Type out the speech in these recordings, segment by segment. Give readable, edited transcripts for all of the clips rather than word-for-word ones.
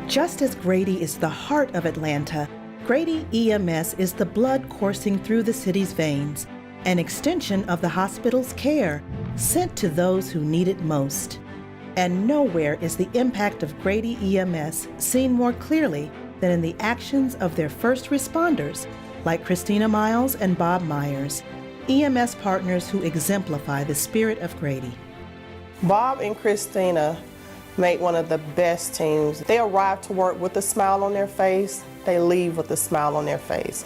Just as Grady is the heart of Atlanta, Grady EMS is the blood coursing through the city's veins, an extension of the hospital's care, sent to those who need it most. And nowhere is the impact of Grady EMS seen more clearly than in the actions of their first responders, like Kristina Miles and Bob Meyers, EMS partners who exemplify the spirit of Grady. Bob and Kristina made one of the best teams. They arrive to work with a smile on their face. They leave with a smile on their face.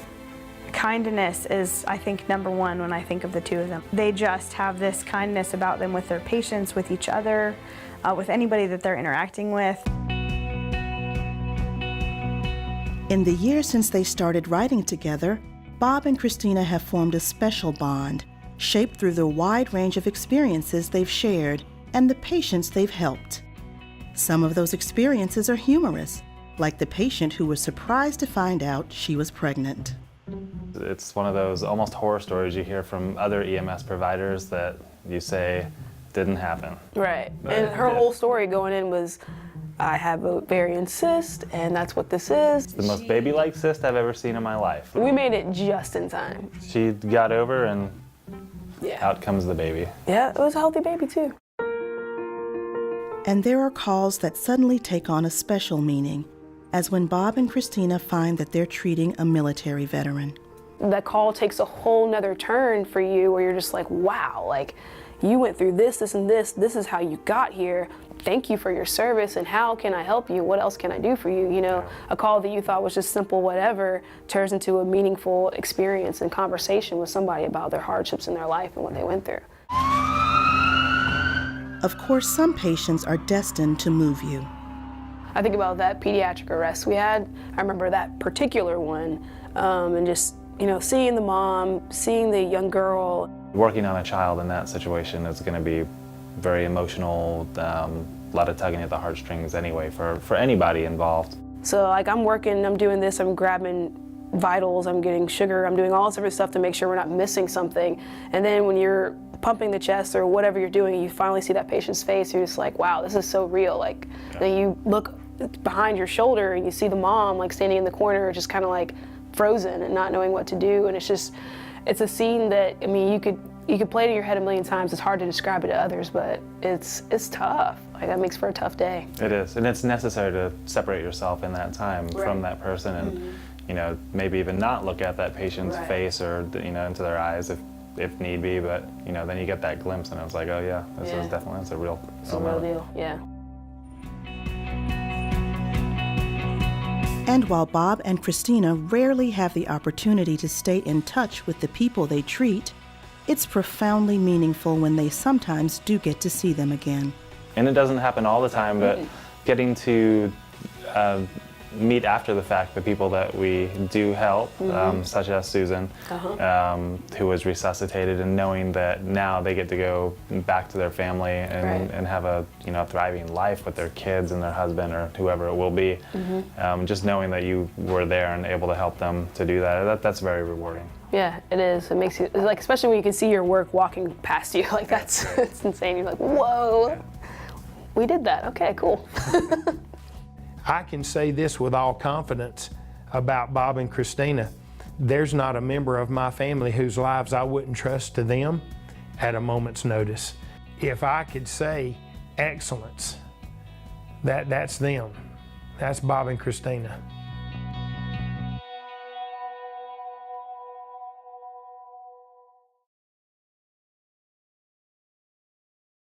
Kindness is, I think, number one when I think of the two of them. They just have this kindness about them with their patients, with each other, with anybody that they're interacting with. In the years since they started writing together, Bob and Kristina have formed a special bond, shaped through the wide range of experiences they've shared and the patients they've helped. Some of those experiences are humorous, like the patient who was surprised to find out she was pregnant. It's one of those almost horror stories you hear from other EMS providers that you say didn't happen. Right, and her whole story going in was, I have a ovarian cyst, and that's what this is. It's the most baby-like cyst I've ever seen in my life. We made it just in time. She got over and out comes the baby. Yeah, it was a healthy baby too. And there are calls that suddenly take on a special meaning, as when Bob and Kristina find that they're treating a military veteran. That call takes a whole nother turn for you where you're just like, wow, like you went through this, this, and this is how you got here. Thank you for your service, and how can I help you? What else can I do for you? You know, a call that you thought was just simple, whatever, turns into a meaningful experience and conversation with somebody about their hardships in their life and what they went through. Of course, some patients are destined to move you. I think about that pediatric arrest we had. I remember that particular one, and just, you know, seeing the mom, seeing the young girl. Working on a child in that situation is going to be very emotional, a lot of tugging at the heartstrings anyway for anybody involved. So like I'm working, I'm doing this, I'm grabbing vitals, I'm getting sugar, I'm doing all this other stuff to make sure we're not missing something. And then when you're pumping the chest or whatever you're doing, you finally see that patient's face, you're just like, wow, this is so real. Like, then you look behind your shoulder and you see the mom like standing in the corner, just kind of like frozen and not knowing what to do. And it's just, it's a scene that, I mean, you could play it in your head a million times. It's hard to describe it to others, but it's tough. Like, that makes for a tough day. It is, and it's necessary to separate yourself in that time from that person, and you know, maybe even not look at that patient's face or, you know, into their eyes if need be. But you know, then you get that glimpse, and it's like, oh yeah, this is definitely, it's a real deal. Yeah. And while Bob and Kristina rarely have the opportunity to stay in touch with the people they treat, it's profoundly meaningful when they sometimes do get to see them again. And it doesn't happen all the time, but getting to meet after the fact the people that we do help, such as Susan, who was resuscitated, and knowing that now they get to go back to their family and have a, you know, thriving life with their kids and their husband or whoever it will be. Just knowing that you were there and able to help them to do that's very rewarding. Yeah, it is. It makes you, like, especially when you can see your work walking past you, like that's it's insane. You're like, whoa, we did that. Okay, cool. I can say this with all confidence about Bob and Kristina. There's not a member of my family whose lives I wouldn't trust to them at a moment's notice. If I could say excellence, that's them. That's Bob and Kristina.